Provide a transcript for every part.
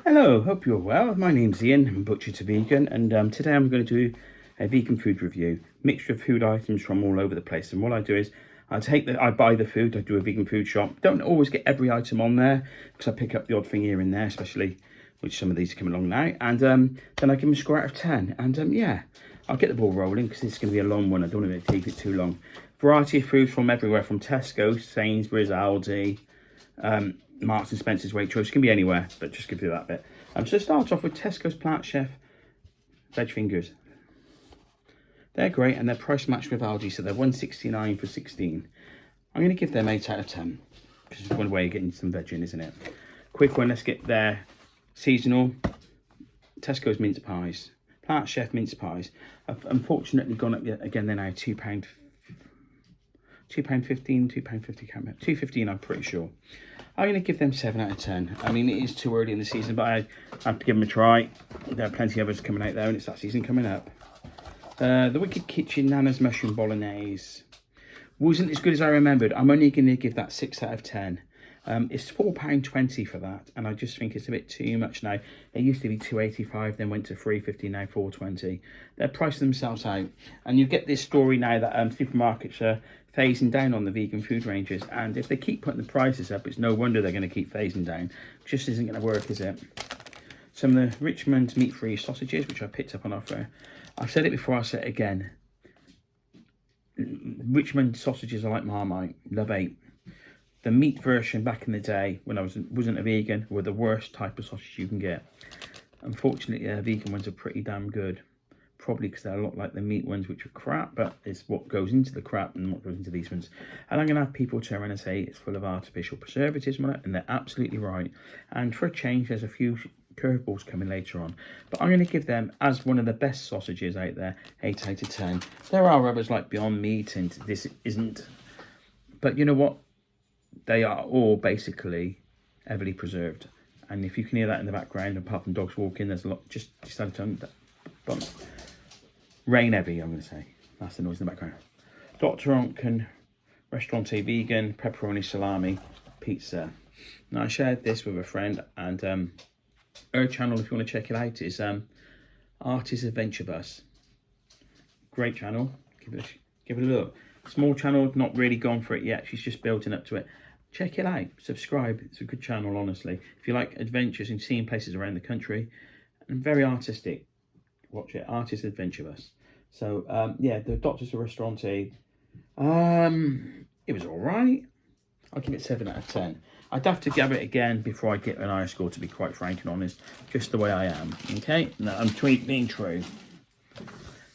Hello, hope you're well. My name's Ian, I'm Butcher to Vegan, and today I'm going to do a vegan food review. Mixture of food items from all over the place. And what I do is I buy the food, I do a vegan food shop. Don't always get every item on there because I pick up the odd thing here and there, especially which some of these are coming along now. And then I give them a score out of 10. And yeah, I'll get the ball rolling because this is going to be a long one. I don't want to keep it too long. Variety of food from everywhere, from Tesco, Sainsbury's, Aldi, Marks and Spencer's, Waitrose, can be anywhere, but just give you that bit. So start off with Tesco's Plant Chef veg fingers. They're great and they're price matched with Aldi, so they're $1.69 for 16. I'm going to give them 8 out of 10, which is one way of getting some veg in, isn't it? Quick one, let's get their seasonal Tesco's mince pies. Plant Chef mince pies. I've unfortunately gone up yet again. They're now £2.15, £2.50, £2.15, I'm pretty sure. I'm going to give them 7 out of 10. I mean, it is too early in the season, but I have to give them a try. There are plenty of others coming out there, and it's that season coming up. The Wicked Kitchen Nana's Mushroom Bolognese wasn't as good as I remembered. I'm only going to give that 6 out of 10. It's £4.20 for that, and I just think it's a bit too much now. It used to be £2.85, then went to £3.50, now £4.20. They're pricing themselves out, and you get this story now that supermarkets are phasing down on the vegan food ranges, and if they keep putting the prices up, it's no wonder they're going to keep phasing down. It just isn't going to work, is it? Some of the Richmond meat-free sausages, which I picked up on offer. I've said it before, I'll say it again. Richmond sausages are like Marmite. Love 8. The meat version back in the day, when I wasn't a vegan, were the worst type of sausage you can get. Unfortunately, vegan ones are pretty damn good. Probably because they're a lot like the meat ones, which are crap, but it's what goes into the crap and what goes into these ones. And I'm going to have people turn around and say it's full of artificial preservatives, and they're absolutely right. And for a change, there's a few curveballs coming later on. But I'm going to give them, as one of the best sausages out there, 8 out of 10. There are others like Beyond Meat, and this isn't. But you know what? They are all basically heavily preserved. And if you can hear that in the background, apart from dogs walking, there's a lot. Just decided to turn that bump. Rain heavy, I'm going to say. That's the noise in the background. Dr. Onken Restaurante Vegan Pepperoni Salami Pizza. Now, I shared this with a friend, and her channel, if you want to check it out, is Artist Adventure Bus. Great channel. Give it a look. Small channel, not really gone for it yet. She's just building up to it. Check it out. Subscribe. It's a good channel, honestly. If you like adventures and seeing places around the country, and very artistic, watch it. Artist Adventure Bus. So, yeah, the Doctor's Restaurante, it was all right. I'll give it 7 out of 10. I'd have to give it again before I get an higher score, to be quite frank and honest, just the way I am. Okay? No, I'm being true.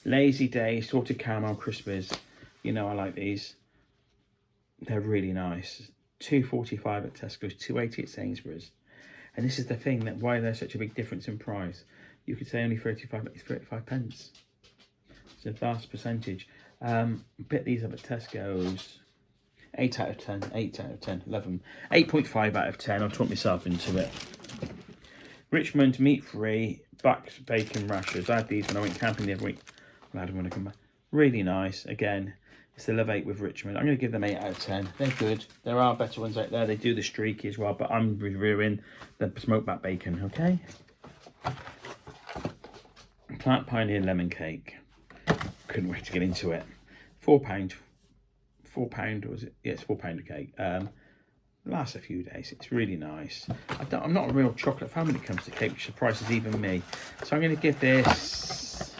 Lazy Day, Salted Caramel Crispies. You know I like these. They're really nice. £2.45 at Tesco's, £2.80 at Sainsbury's. And this is the thing, that why there's such a big difference in price. You could say only 35, but it's 35 pence. It's a vast percentage. Pick these up at Tesco's. 8 out of 10, 8 out of 10, love them. 8.5 out of 10, I'll talk myself into it. Richmond meat-free Bucks bacon rashers. I had these when I went camping the other week. I'm glad I'm going to come back. Really nice. Again, it's the Love 8 with Richmond. I'm going to give them 8 out of 10. They're good. There are better ones out there. They do the streaky as well, but I'm reviewing the smoked back bacon, okay? Plant Pioneer lemon cake. Couldn't wait to get into it. £4. £4, was it? Yeah, it's £4 a cake. Lasts a few days. It's really nice. I'm not a real chocolate fan when it comes to cake, which surprises even me. So I'm going to give this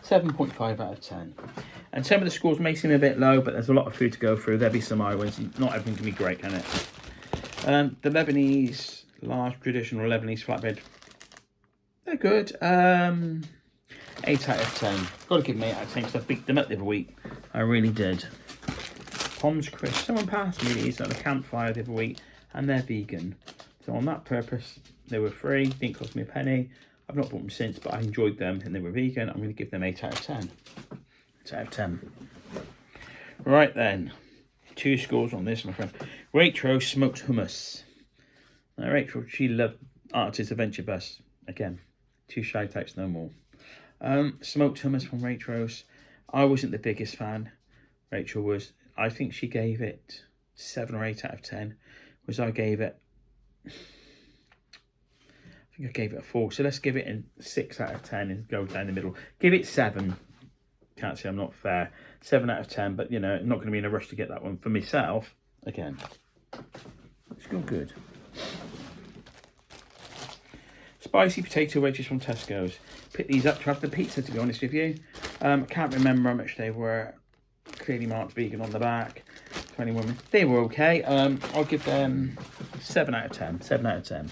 7.5 out of 10. And some of the scores may seem a bit low, but there's a lot of food to go through. There'll be some high ones. Not everything can be great, can it? The Lebanese, large traditional Lebanese flatbread. They're good. 8 out of 10. Got to give them 8 out of 10 because I beat them up the other week. I really did. Tom's Crisp. Someone passed me these at the campfire the other week, and they're vegan. So on that purpose, they were free. Didn't cost me a penny. I've not bought them since, but I enjoyed them, and they were vegan. I'm going to give them 8 out of 10. 8 out of 10. Right then. 2 scores on this, my friend. Waitrose smoked hummus. Now, Rachel, she loved Artist Adventure Bus. Again, 2 shout outs, no more. Smoked hummus from Waitrose. I wasn't the biggest fan. Rachel was. I think she gave it 7 or 8 out of 10. Whereas I gave it, I think I gave it a 4. So let's give it a 6 out of 10 and go down the middle. Give it 7. Can't say I'm not fair. 7 out of 10, but you know, I'm not going to be in a rush to get that one for myself. Again, it's still good. Spicy potato wedges from Tesco's. Picked these up to have the pizza, to be honest with you. I can't remember how much they were. Clearly marked vegan on the back. 21. They were okay. I'll give them 7 out of 10. 7 out of 10.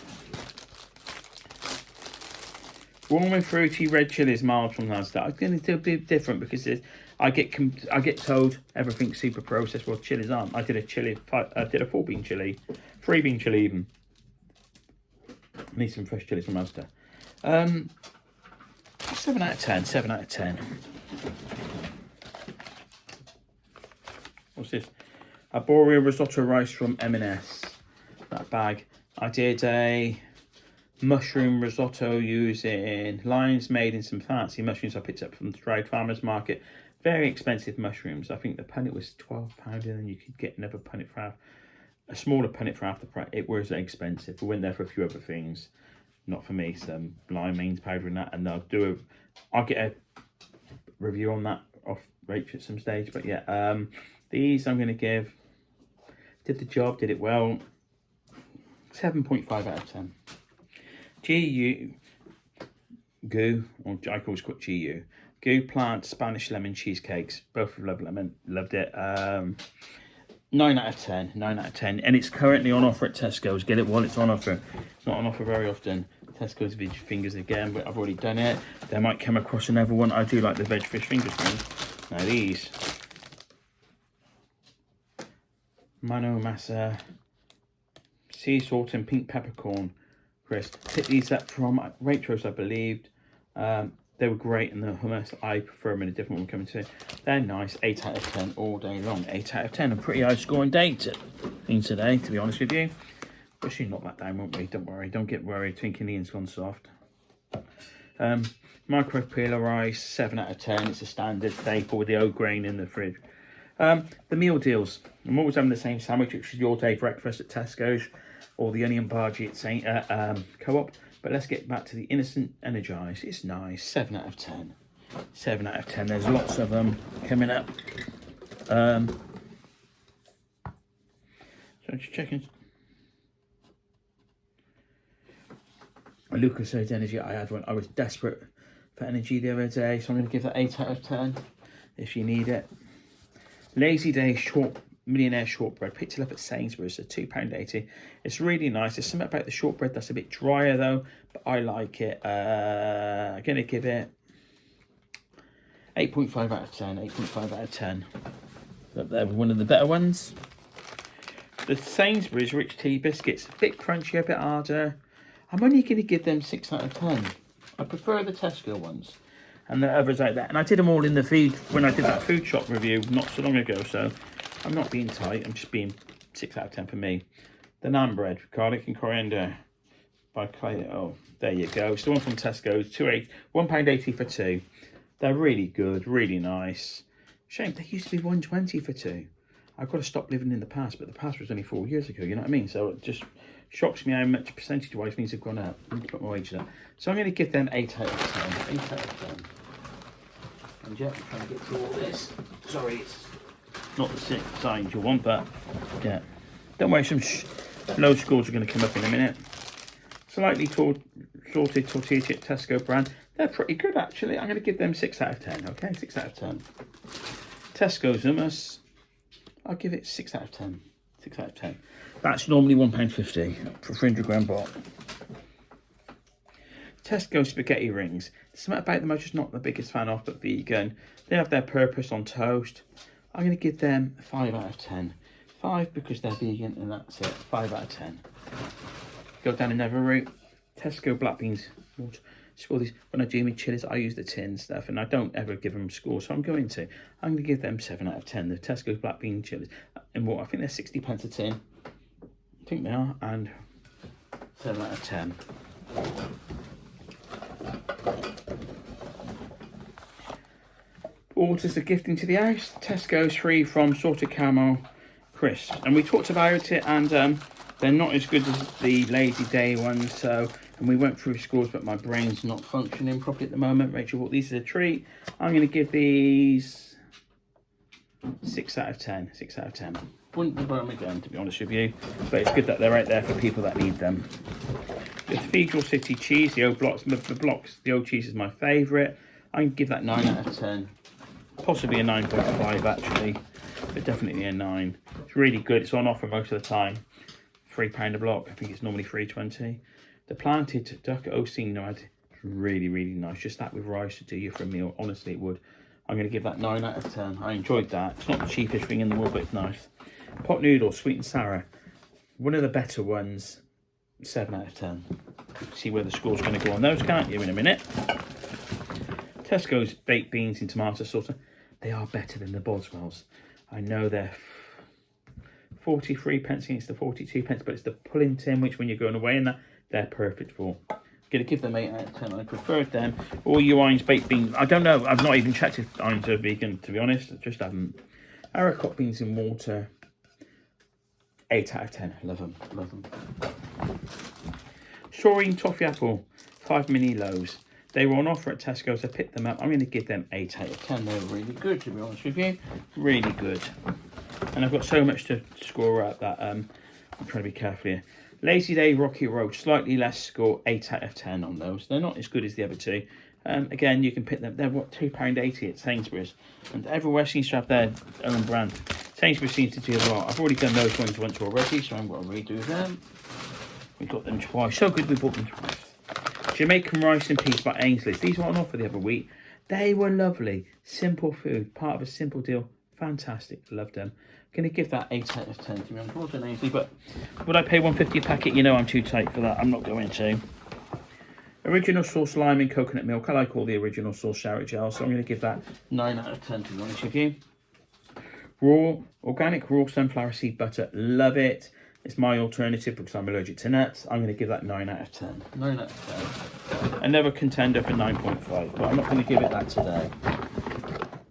Warm and fruity red chilies mild from Asda. I'm going to do a bit different because I get told everything's super processed. Well, chilies aren't. I did a 4-bean chili, 3-bean chili even. Need some fresh chilies from Asda. 7 out of 10. 7 out of 10. What's this? Arborio risotto rice from M&S. That bag. I did a mushroom risotto using lion's made in some fancy mushrooms I picked up from the Stroud Farmers Market. Very expensive mushrooms. I think the punnet was £12 and then you could get another punnet for a smaller punnet for half the price. It was expensive. We went there for a few other things. Not for me, some lime mains powder and that, and I'll get a review on that off Rach at some stage. But yeah, these I'm going to give, did the job, did it well, 7.5 out of 10. Goo, or I always call it GU. Goo Plant Spanish Lemon Cheesecakes. Both loved lemon, loved it. 9 out of 10, 9 out of 10. And it's currently on offer at Tesco's. Get it while it's on offer. It's not on offer very often. Tesco's veg fingers again, but I've already done it. They might come across another one. I do like the veg fish fingers ones. Now these. Mano Massa, sea salt and pink peppercorn crisp. Picked these up from Waitrose, I believed. They were great, and the hummus, I prefer them in a different one coming to. They're nice. 8 out of 10 all day long. 8 out of 10. A pretty high scoring day today, to be honest with you. But she'll knock that down, won't we? Don't worry. Don't get worried thinking Ian's gone soft. Micro peeler rice, 7 out of 10. It's a standard staple with the oat grain in the fridge. The meal deals. I'm always having the same sandwich, which is your day breakfast at Tesco's, or the onion bhaji at Co-op. But let's get back to the Innocent Energized. It's nice. 7 out of 10. 7 out of 10. There's lots of them coming up. So just checking. Lucas said energy. I had one. I was desperate for energy the other day, so I'm going to give that 8 out of 10 if you need it. Lazy Day Millionaire Shortbread. Picked it up at Sainsbury's, so £2.80. It's really nice. There's something about the shortbread that's a bit drier though, but I like it. I'm going to give it 8.5 out of 10. 8.5 out of 10. They're one of the better ones. The Sainsbury's Rich Tea Biscuits. A bit crunchy, a bit harder. I'm only going to give them 6 out of 10. I prefer the Tesco ones. And the others like that. And I did them all in the feed when I did that food shop review not so long ago, so I'm not being tight, I'm just being 6 out of 10 for me. The naan bread, garlic and coriander by Clay. Oh, there you go. It's the one from Tesco's, £1.80 for 2. They're really good, really nice. Shame, they used to be £1.20 for 2. I've got to stop living in the past, but the past was only 4 years ago, you know what I mean? So it just shocks me how much percentage-wise things have gone up. I need to put my wages up. So I'm going to give them 8 out of 10. 8 out of 10. And yeah, I'm trying to get through all this. Sorry, it's not the size you want, but yeah. Don't worry, some low scores are going to come up in a minute. Slightly sorted tortilla chip Tesco brand. They're pretty good, actually. I'm going to give them 6 out of 10, okay? 6 out of 10. Tesco's hummus. I'll give it 6 out of 10. 6 out of 10. That's normally £1.50 for a 300 gram bot. Tesco spaghetti rings. There's something about them I'm just not the biggest fan of, but vegan. They have their purpose on toast. I'm going to give them 5 out of 10. 5 because they're vegan, and that's it. 5 out of 10. Go down another route. Tesco black beans. Score these. When I do my chilies, I use the tin stuff, and I don't ever give them scores, so I'm going to give them 7 out of 10. The Tesco black bean chilies. And what? I think they're 60p a tin. I think they are, and 7 out of 10. Orders are gifting to the house. Tesco's free from salted caramel crisps, and we talked about it, and they're not as good as the Lazy Day ones, so And we went through scores, but my brain's not functioning properly at the moment. Rachel thought these are a treat. I'm going to give these 6 out of 10. 6 out of 10. Wouldn't buy them again, to be honest with you. But it's good that they're out there for people that need them. The Cathedral City cheese, the old blocks, the old cheese is my favourite. I can give that 9 out of 10. Possibly a 9.5 actually, but definitely a 9. It's really good. It's on offer most of the time. £3 a block. I think it's normally £3.20. The planted duck Osino, really, really nice. Just that with rice to do you for a meal. Honestly, it would. I'm going to give that 9 out of 10. I enjoyed that. It's not the cheapest thing in the world, but it's nice. Pot noodle, sweet and sour. One of the better ones. 7 out of 10. See where the score's going to go on those, can't you, in a minute? Tesco's baked beans in tomato sauce. They are better than the Boswells. I know they're 43 pence against the 42 pence, but it's the pudding tin, which when you're going away and that, they're perfect for. I'm going to give them 8 out of 10. I preferred them. All you Irons baked beans. I don't know. I've not even checked if Irons are vegan, to be honest. I just haven't. Haricot beans in water. 8 out of 10. Love them. Love them. Shoreen toffee apple. 5 mini loaves. They were on offer at Tesco's. I picked them up. I'm going to give them 8 out of 10. They're really good, to be honest with you. Really good. And I've got so much to score out that I'm trying to be careful here. Lazy Day Rocky Road. Slightly less score. 8 out of 10 on those. They're not as good as the other two. Again, you can pick them. They're, what, £2.80 at Sainsbury's. And everywhere seems to have their own brand. Sainsbury's seems to do a lot. I've already done those ones once already, so I'm going to redo them. We got them twice. So good we bought them twice. Jamaican rice and peas by Ainsley's. These were on offer the other week. They were lovely. Simple food. Part of a simple deal. Fantastic. Loved them. I'm going to give that 8 out of 10 to be honest. Well done, Ainsley. But would I pay £1.50 a packet? You know I'm too tight for that. I'm not going to. Original sauce lime and coconut milk. I like all the original sauce Sharrett gel. So I'm going to give that 9 out of 10 to be honest with you. Organic raw sunflower seed butter. Love it. It's my alternative because I'm allergic to nuts. I'm going to give that 9 out of 10. 9 out of 10. Another contender for 9.5, but I'm not going to give it that today.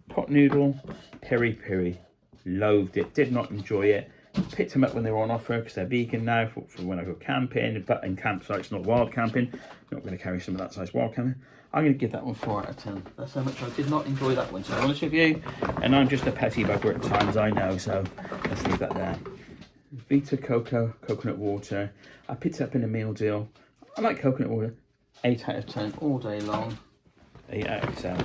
Pot noodle, peri peri. Loathed it. Did not enjoy it. Picked them up when they were on offer because they're vegan now for when I go camping. But in campsites, not wild camping. I'm not going to carry some of that size wild camping. I'm going to give that one 4 out of 10. That's how much I did not enjoy that one, to be honest with you. And I'm just a petty bugger at times, I know. So let's leave that there. Vita Coco coconut water. I picked it up in a meal deal. I like coconut water. 8 out of 10 all day long. 8 out of 10.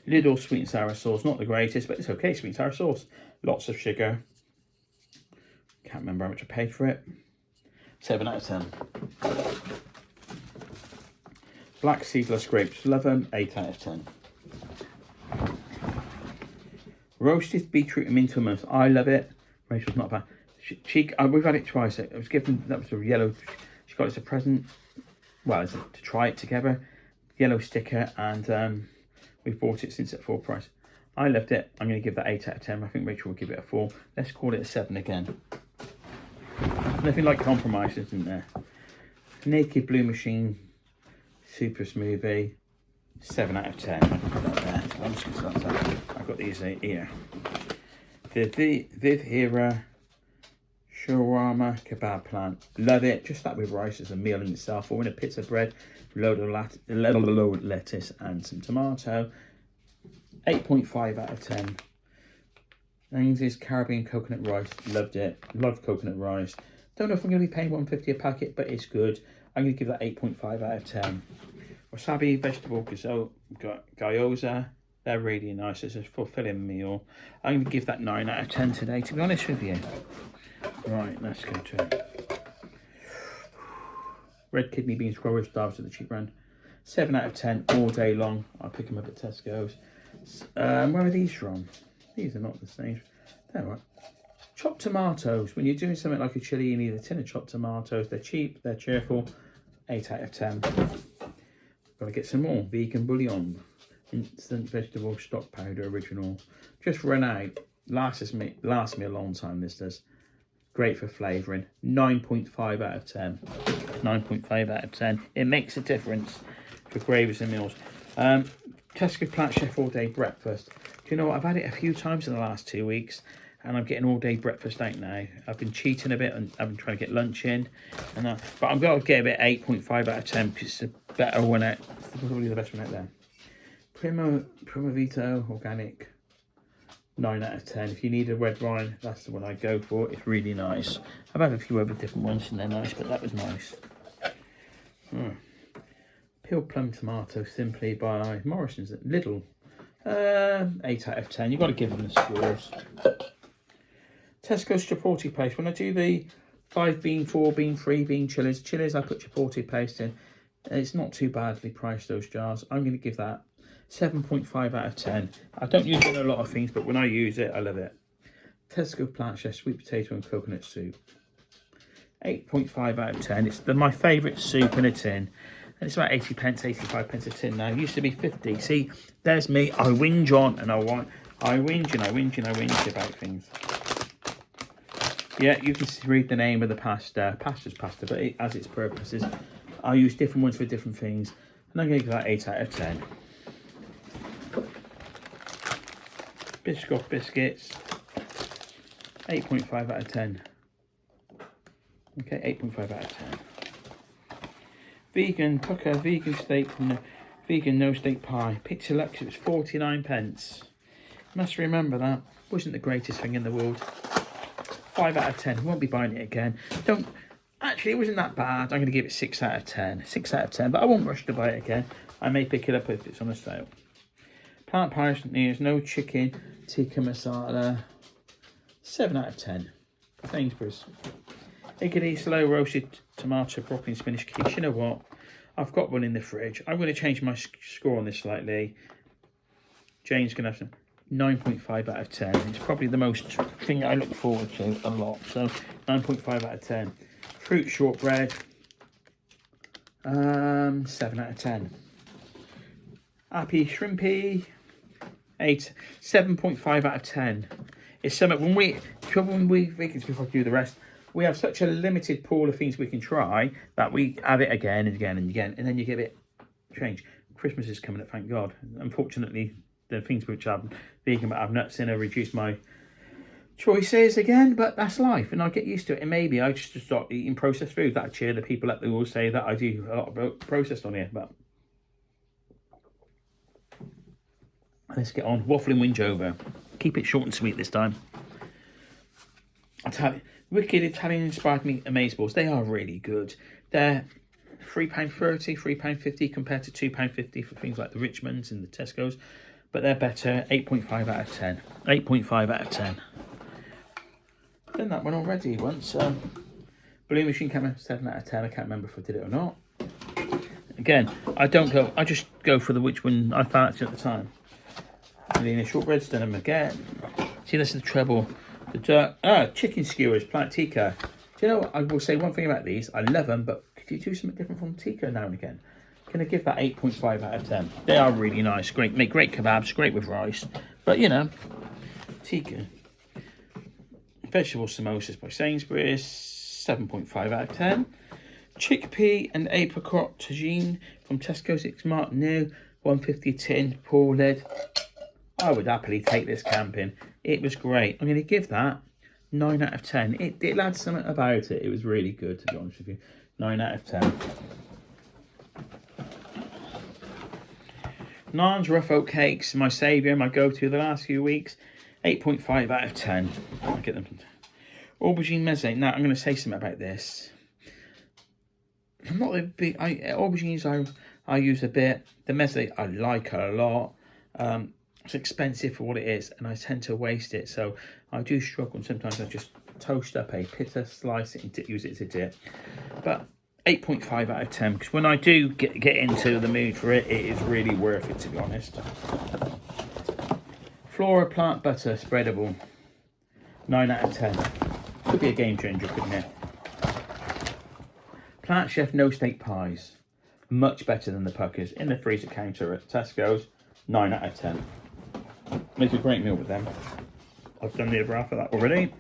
Lidl sweet and sour sauce. Not the greatest, but it's okay. Sweet and sour sauce. Lots of sugar. Can't remember how much I paid for it. 7 out of 10. Black seedless grapes. Love them. 8 out of 10. Roasted beetroot and mint hummus. I love it. Rachel's not bad. We've had it twice. It was given, that was a yellow. She got it as a present. Well, to try it together. Yellow sticker, and we've bought it since at full price. I loved it. I'm going to give that 8 out of 10. I think Rachel will give it a 4. Let's call it a 7 again. Nothing like compromise, isn't there? Naked Blue Machine Super Smoothie. 7 out of 10. I'm just going to start that. I've got these here. The Viv Hera Shawarma Kebab Plant. Love it. Just that with rice as a meal in itself. Or in a pizza bread, load of lettuce and some tomato. 8.5 out of 10. Ainsley's Caribbean coconut rice. Loved it. Love coconut rice. Don't know if I'm going to be paying £1.50 a packet, but it's good. I'm going to give that 8.5 out of 10. Wasabi vegetable gyoza. They're really nice. It's a fulfilling meal. I'm going to give that 9 out of 10 today, to be honest with you. Right, let's go to it. Red kidney beans, growers, starved at the cheap brand. 7 out of 10 all day long. I'll pick them up at Tesco's. Where are these from? These are not the same. They're right. Chopped tomatoes. When you're doing something like a chili, you need a tin of chopped tomatoes. They're cheap, they're cheerful. 8 out of 10. Got to get some more. Vegan bouillon. Instant vegetable stock powder original. Just run out. Lasts me a long time, this does. Great for flavouring. 9.5 out of 10. 9.5 out of 10. It makes a difference for gravies and meals. Tesco Plant Chef All Day Breakfast. Do you know what? I've had it a few times in the last 2 weeks. and I'm getting all day breakfast out now. I've been cheating a bit and I've been trying to get lunch in, but I'm going to give it 8.5 out of 10 because it's a better one out. It's probably the best one out there. Primo Vito Organic, 9 out of 10. If you need a red wine, that's the one I go for. It's really nice. I've had a few other different ones and they're nice, but that was nice. Peeled plum tomato, simply by Morrison's at Lidl. 8 out of 10. You've got to give them the scores. Tesco chipotle paste. When I do the 5 bean, 4 bean, 3 bean chilies, I put chipotle paste in. It's not too badly priced, those jars. I'm going to give that 7.5 out of 10. I don't use it in a lot of things, but when I use it, I love it. Tesco Plant Chef sweet potato and coconut soup. 8.5 out of 10. It's my favourite soup in a tin. And it's about 80 pence, 85 pence a tin now. It used to be 50. See, there's me. I whinge on and I whinge about things. Yeah, you can read the name of the pasta. Pasta's pasta, but it has its purposes. I use different ones for different things. And I'm going to give that 8 out of 10. Biscoff biscuits. 8.5 out of 10. Okay, 8.5 out of 10. Vegan pucker, vegan steak, vegan no steak pie. Pizza Lux, it was 49 pence. Must remember that. Wasn't the greatest thing in the world. 5 out of 10. Won't be buying it again. Actually, it wasn't that bad. I'm going to give it 6 out of 10. 6 out of 10, but I won't rush to buy it again. I may pick it up if it's on a sale. Plant pioneers, no chicken, tikka masala. 7 out of 10. Sainsbury's. Higgidy slow roasted tomato, broccoli and spinach quiche. You know what? I've got one in the fridge. I'm going to change my score on this slightly. Jane's going to have some 9.5 out of 10. It's probably the most thing I look forward to a lot. So 9.5 out of 10. Fruit shortbread. 7 out of 10. Happy shrimpy. 7.5 out of 10. It's something when we before I do the rest, we have such a limited pool of things we can try that we have it again and again and again, and then you give it change. Christmas is coming up, thank God. Unfortunately, the things which are vegan but have nuts in have reduced my choices again, but that's life, and I get used to it. And maybe I just start eating processed food. That cheer the people up who will say that I do a lot of processed on here, but let's get on. Waffling whinge over. Keep it short and sweet this time. Wicked Italian inspired meat amazeballs. They are really good. They're £3.30, £3.50 compared to £2.50 for things like the Richmonds and the Tesco's. But they're better. 8.5 out of 10. 8.5 out of 10. I've done that one already once. Balloon machine camera, 7 out of 10. I can't remember if I did it or not. Again, I just go for which one I fancied at the time. Melina shortbreads, done them again. See, this is the trouble. Chicken skewers, plant tikka. Do you know what? I will say one thing about these. I love them, but could you do something different from tikka now and again? Can I give that 8.5 out of 10? They are really nice. Great, make great kebabs, great with rice. But you know, tikka. Vegetable samosas by Sainsbury's, 7.5 out of 10. Chickpea and apricot tagine from Tesco, it's marked new, 150 a tin, pour lid. I would happily take this camping. It was great. I'm going to give that 9 out of 10. It had something about it. It was really good, to be honest with you. 9 out of 10. Nan's Rough Oat Cakes, my saviour, my go-to the last few weeks. 8.5 out of 10. I'll get them. Aubergine meze. Now, I'm going to say something about this. I'm not a big... aubergines I use a bit. The meze I like a lot. It's expensive for what it is, and I tend to waste it. So I do struggle, and sometimes I just toast up a pita, slice it, and use it as a dip. But 8.5 out of 10, because when I do get into the mood for it, it is really worth it, to be honest. Flora plant butter spreadable, 9 out of 10. Could be a game changer, couldn't it? Plant Chef no steak pies, much better than the puckers. In the freezer counter at Tesco's, 9 out of 10. Make a great meal with them. I've done the other half of that already.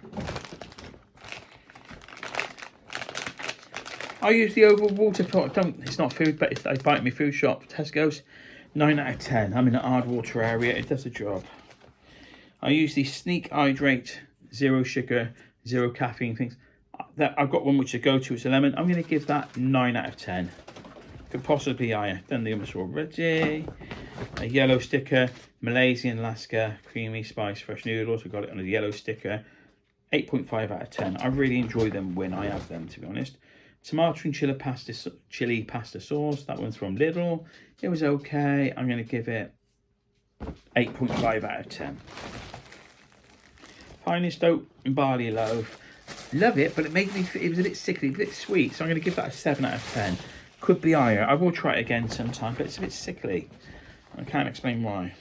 I use the oval water pot. It's not food, but I buy it in my food shop. Tesco's, 9 out of 10. I'm in a hard water area. It does the job. I use the Sneak Hydrate zero sugar, zero caffeine things. I've got one which I go to, it's a lemon. I'm going to give that 9 out of 10. Could possibly be higher. Done the others already. A yellow sticker, Malaysian Alaska creamy spice fresh noodles. We've got it on a yellow sticker. 8.5 out of 10. I really enjoy them when I have them, to be honest. Tomato and chili pasta sauce. That one's from Lidl. It was okay. I'm going to give it 8.5 out of 10. Finest oat and barley loaf. Love it, but it was a bit sickly, a bit sweet. So I'm going to give that a 7 out of 10. Could be higher. I will try it again sometime, but it's a bit sickly. I can't explain why.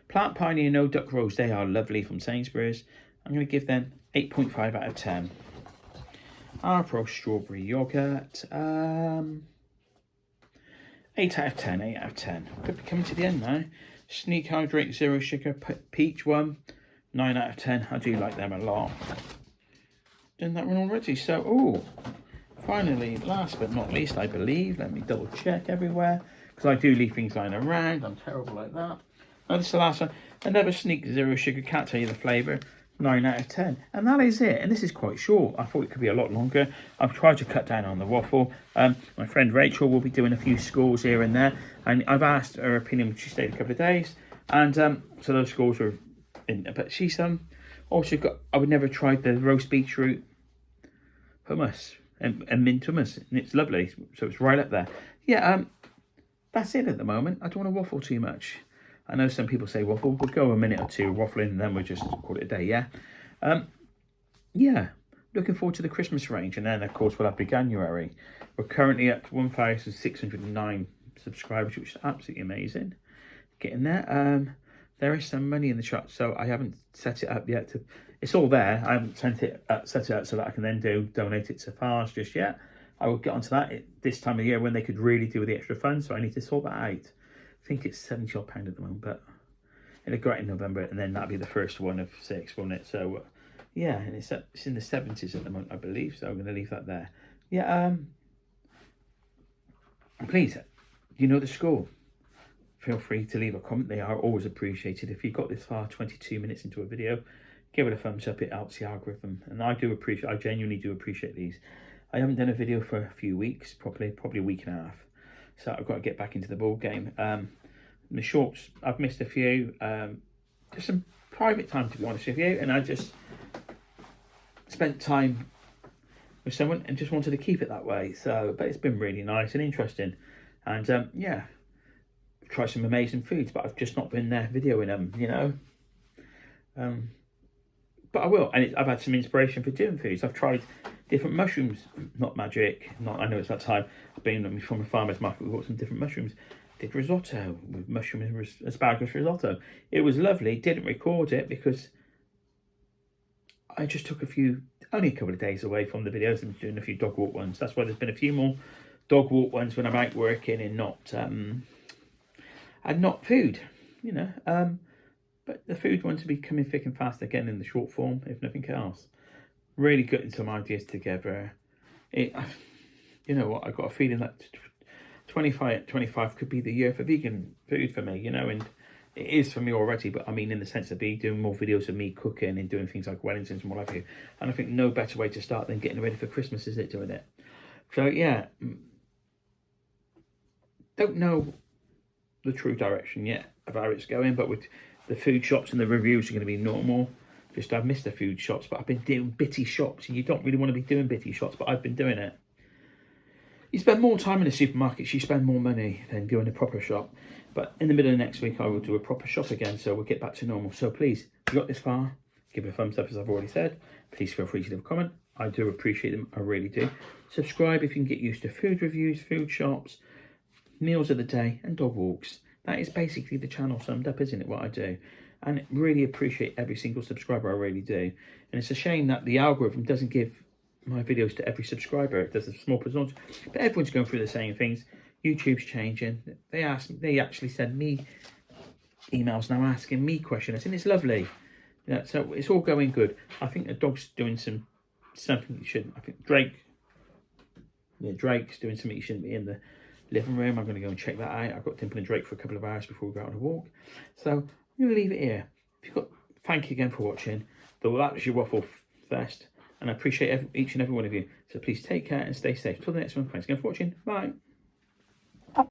Plant Pioneer No Duck Rolls. They are lovely from Sainsbury's. I'm going to give them 8.5 out of 10. Arpro Strawberry Yogurt. 8 out of 10. 8 out of 10. Could be coming to the end now. Sneak Hydrate Zero Sugar Peach one. 9 out of 10. I do like them a lot. Done that one already. So, oh, finally, last but not least, I believe. Let me double check everywhere. Because I do leave things lying around. I'm terrible like that. Oh, this is the last one. Another Sneak Zero Sugar. Can't tell you the flavour. 9 out of 10. And that is it. And this is quite short. I thought it could be a lot longer. I've tried to cut down on the waffle. My friend Rachel will be doing a few scores here and there. And I've asked her opinion when she stayed a couple of days. And so those scores are in. But she's also got, I would never tried the roast beetroot hummus and mint hummus. And it's lovely. So it's right up there. Yeah, that's it at the moment. I don't want to waffle too much. I know some people say waffle. We'll go a minute or two waffling and then we'll just call it a day, yeah? Yeah, looking forward to the Christmas range. And then, of course, we'll have January. We're currently at 1,609 subscribers, which is absolutely amazing. Getting there. There is some money in the shop, so I haven't set it up yet. It's all there. I haven't set it up so that I can then donate it to FARS just yet. I will get onto that this time of year when they could really do with the extra funds, so I need to sort that out. I think it's £70 odd at the moment, but it'll go out in November, and then that'll be the first one of 6, won't it? So, yeah, and it's in the 70s at the moment, I believe, so I'm going to leave that there. Yeah, please, you know the score. Feel free to leave a comment. They are always appreciated. If you got this far, 22 minutes into a video, give it a thumbs up. It helps the algorithm, and I genuinely do appreciate these. I haven't done a video for a few weeks, probably a week and a half. So I've got to get back into the ball game. The shorts, I've missed a few. Just some private time, to be honest with you. And I just spent time with someone and just wanted to keep it that way. So, but it's been really nice and interesting. And yeah, tried some amazing foods, but I've just not been there videoing them, you know. But I will. And I've had some inspiration for doing foods. I've tried different mushrooms, not magic. I know it's that time. I've been from a farmer's market. We bought some different mushrooms. Did risotto with mushroom and asparagus risotto. It was lovely. Didn't record it because I just took only a couple of days away from the videos and doing a few dog walk ones. That's why there's been a few more dog walk ones when I'm out working and not food, you know. But the food ones will be coming thick and fast again in the short form, if nothing else. Really getting some ideas together. You know what, I've got a feeling that 25 could be the year for vegan food for me, you know, and it is for me already, but I mean in the sense of me doing more videos of me cooking and doing things like Wellingtons and what have you. And I think no better way to start than getting ready for Christmas, is it, doing it? So yeah, don't know the true direction yet of how it's going, but with the food shops and the reviews are going to be normal. Just I've missed the food shops, but I've been doing bitty shops, and you don't really want to be doing bitty shops, but I've been doing it. You spend more time in the supermarkets, you spend more money than doing a proper shop. But in the middle of next week, I will do a proper shop again, so we'll get back to normal. So please, if you got this far, give it a thumbs up, as I've already said. Please feel free to leave a comment. I do appreciate them, I really do. Subscribe if you can get used to food reviews, food shops, meals of the day, and dog walks. That is basically the channel summed up, isn't it, what I do? And really appreciate every single subscriber, I really do. And it's a shame that the algorithm doesn't give my videos to every subscriber. It does a small percentage, but everyone's going through the same things. YouTube's changing. They actually send me emails now asking me questions, and it's lovely. Yeah, so it's all going good. I think the dog's doing something he shouldn't. I think Drake's doing something he shouldn't be in the living room. I'm going to go and check that out. I've got Dimple and Drake for a couple of hours before we go out on a walk. So I'm going to leave it here. Thank you again for watching. Though that was your waffle fest. And I appreciate each and every one of you. So please take care and stay safe. Till the next one, thanks again for watching. Bye.